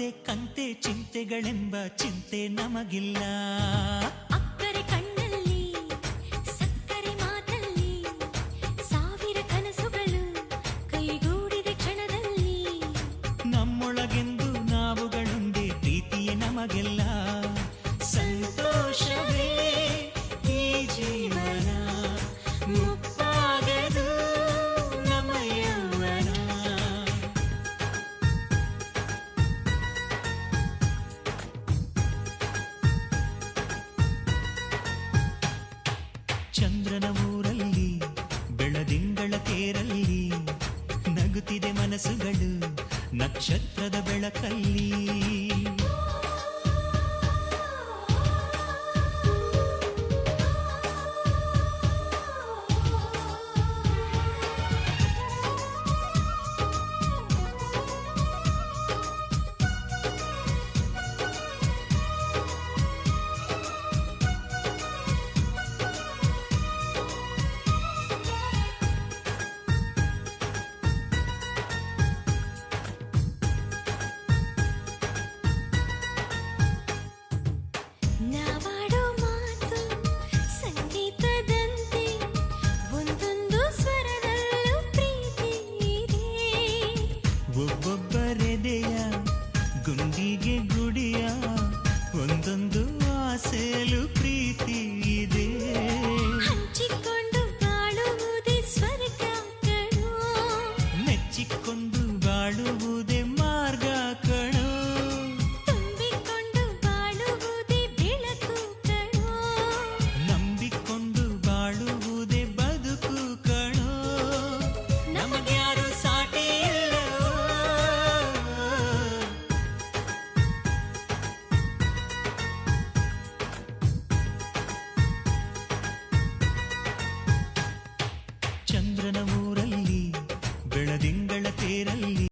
ಕಂತೆ ಚಿಂತೆಗಳೆಂಬ ಚಿಂತೆ ನಮಗಿಲ್ಲ. ಅಕ್ಕರೆ ಕಣ್ಣಲ್ಲಿ ಸಕ್ಕರೆ ಮಾತಲ್ಲಿ ಸಾವಿರ ಕನಸುಗಳು ಕೈಗೂಡಿದ ಕ್ಷಣದಲ್ಲಿ. ನಮ್ಮೊಳಗೆಂದು ನಾವುಗಳೊಂದೇ ಪ್ರೀತಿಯೇ ನಮಗೆಲ್ಲ. ಸಂತೋಷವೇ ಈ ಜೀವನ, ಮುಪ್ಪಾಗದು ನಮ್ಮ ಯೌವನ. ಚಂದ್ರನ ಊರಲ್ಲಿ ಬೆಳದಿಂಗಳ ತೇರಲ್ಲಿ ನಗುತ್ತಿದೆ ಮನಸ್ಸುಗಳು ನಕ್ಷತ್ರದ ಬೆಳಕಲ್ಲಿ. ನಾವಾಡೋ ಮಾತು ಸಂಗೀತದಂತೆ ಒಂದೊಂದು ಸ್ವರದಲ್ಲೂ ಪ್ರೀತಿ ಇದೆ. ಒಬ್ಬ